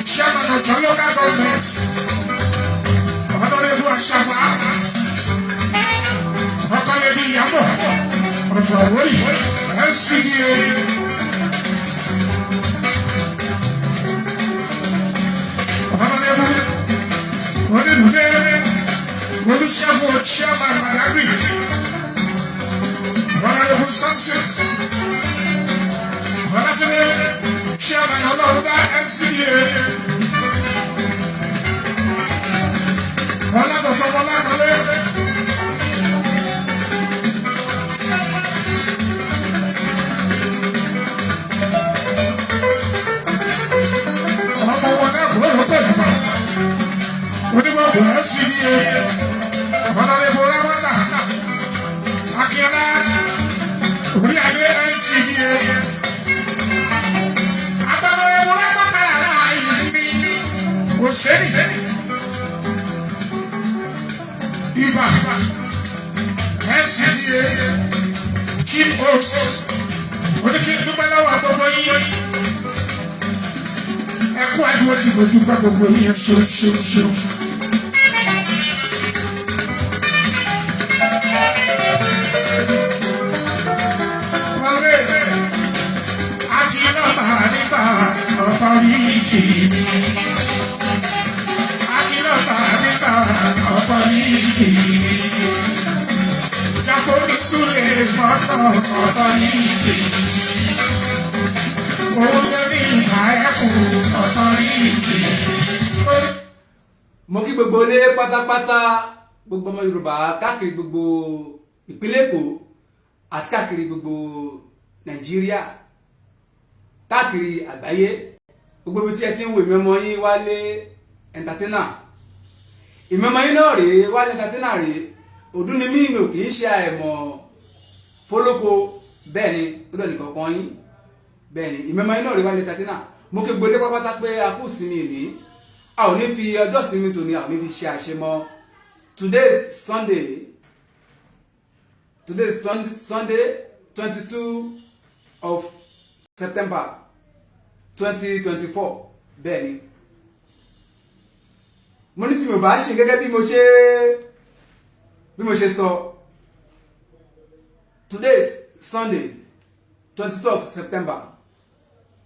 Chairman of the local government, Honorable Ashaba, Honorable Yamo, Honorable LCDA, Honorable Chairman Malagri, Honorable Sunset, Honorable Chairman of the LCDA, Chief Host, what the do by our boy? A quite what you would do probably and show. Mo kí gbogbo ilé pátápátá, gbogbo ọmọ Yorùbá káàkiri gbogbo ìpínlẹ̀ Èkó àti káàkiri gbogbo Nàìjíríà, káàkiri àgbáyé, gbogbo ibi tí ẹ ti ń wo ìmọ̀ọ́mọ́ yín Wálé entertainer. Ìmọ̀ọ́mọ́ yín náà rèé, Wálé entertainer rèé, ọdún ni mí ò kì í ṣe àìmọ̀ fólókó bẹ́ẹ̀ ni tó dọ̀ nìkan kan yín bẹ́ẹ̀ ni ìmọ̀ọ́mọ́ yín náà rèé Wálé entertainer. Mo kí gbogbo ilé pátápátá pé a kú sí mi ní. A ò ní fi ọjọ́ ìsinmi tòní, a ò ní fi ṣe àṣemọ́. Today is Sunday 22 of September 2024 bẹ́ẹ̀ ni. Mo ní tí mo bá ṣe gẹ́gẹ́ bí mo ṣe sọ. Today is Sunday 22 of September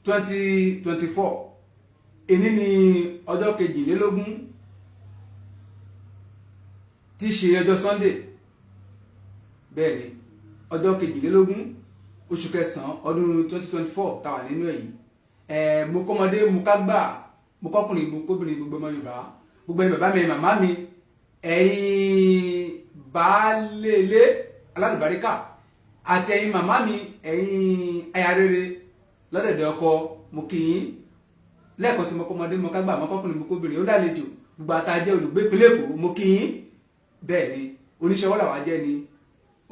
2024. Èní ni ọjọ́ kejìlélógún tí ṣe ọjọ́ Sunday bẹ́ẹ̀ ni ọjọ́ kejìlélógún oṣù kẹsàn-án ọdún 2024 tá wà nínú èyí. Mo kọ́mọdé mo kágbà mo kọ́kùnrin mo kóbìnrin gbogbo ọmọ Yorùbá, gbogbo ẹ̀yin bàbá mi màmá mi, ẹ̀yin baálé alálùbáríkà àti ẹ̀yin màmá mi, ẹ̀yin aya rere lọ́dẹ̀dẹ̀ ọkọ, mo kí yín lẹ́ẹ̀kan sí mo kọ́mọdé mo kágbà mo kọ́kùnrin mo kóbìnrin ó dálejò gbogbo àtàjẹ́ olùgbé ìpínlẹ̀ Èkó, mo kí yín bẹ́ẹ̀ ni. Oníṣẹ́ wọ́là wá jẹ́ ni,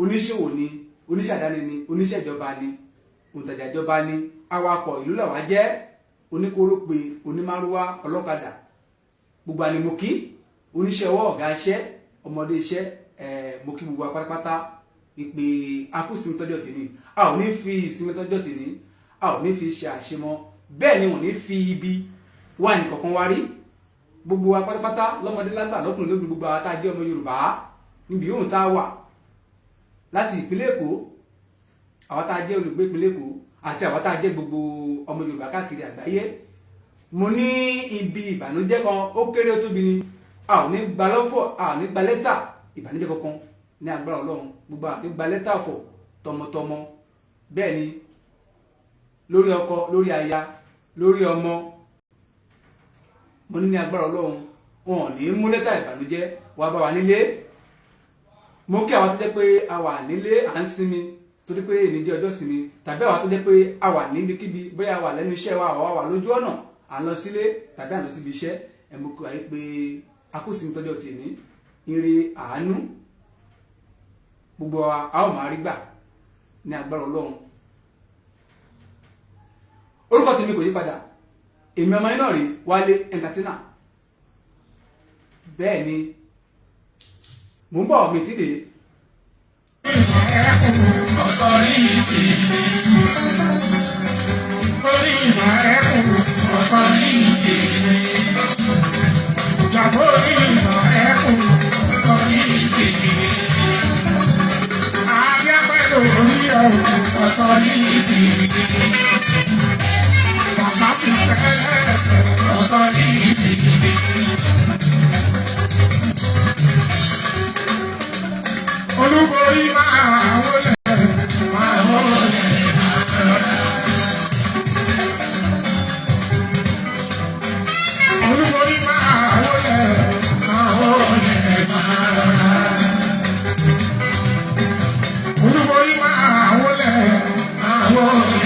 oníṣòwò ni, oníṣẹ́ àdáni ni, oníṣẹ́ ìjọba ni, òǹtajà ìjọba ni, awakọ̀ ìlú là wá jẹ́, oníkórópè, onímárúwá, ọlọ́kadà, gbogbo àni mo kí. Oníṣẹ́ ọwọ́, ọ̀gá iṣẹ́, ọmọdé iṣẹ́, mo kí gbogbo apátápátá ìpè akúsinmi tọ́jọ́ tèmi a ò ní fi ìsinmi tọ́jọ́ tèmi a ò ní fi ṣe àṣemọ bẹ́ẹ̀ ni wọ́n ní fi ibi wá nìkankan wá rí gbogbo apátápátá lọ́mọdé lágbà lọ́kùnrin lóbìnrin gbogbo àwọn tá a jẹ́ ọmọ Yorùbá níbi yóò tá a wà láti ìpínlẹ̀ Èkó àwọn tá a jẹ́ olùgbé ìpínlẹ̀ Èkó àti àwọn tá a jẹ́ gbogbo ọmọ Yorùbá káàkiri àgbáyé mo ní ibi ìbànújẹ́ kan ó kéré ó tóbi ni a ò ní gba lọ́fọ̀ a ò ní gba lẹ́tà ìbànújẹ́ kankan ní agbára Ọlọ́run gbogbo àti gba lẹ́tà ọ̀fọ̀ tọmọtọmọ bẹ́ẹ̀ ni lórí ọkọ lórí aya lórí ọmọ mo ní agbára Ọlọ́run wọn ò ní mú lẹ́tà ìbànújẹ́ wá bá wa nílé mo kí àwọn tó jẹ́ pé a wà nílé à ń sinmi torí pé èmi jẹ́ ọjọ́ sinmi tàbí àwọn tó jẹ́ pé a wà níbikíbi bóyá a wà lẹ́nu iṣẹ́ wa àwa wà lójú ọ̀nà à ń lọ sílé tàbí à ń lọ síbi iṣẹ́ mo kí wáyé pé akúsinmi tọ́jọ́ tèmi ire àánú gbogbo a ó máa rí gbà ní agbára Ọlọ́run orúkọ tèmi kò yí padà èmi ọmọ iná rí Wálé entertainer bẹ́ẹ̀ ni mò ń bọ̀ mi ti dé. Ọ̀tọ̀rí ti ní orí ìmọ̀ ẹ̀kún ọ̀tọ̀rí ti ní ìjàmbá orí ìmọ̀ ẹ̀kún ọ̀tọ̀rí ti ní ayẹ́pẹ̀lú orí ọ̀hún ọ̀tọ̀rí ti ní bàbá sì tẹ́lẹ̀ ẹsẹ̀ ọ̀tọ̀rí ti ní. Olúborí máa wọlé máa wọlé máa rọra. Olúborí máa wọlé máa wọlé máa rọra. Olúborí máa wọlé máa wọlé.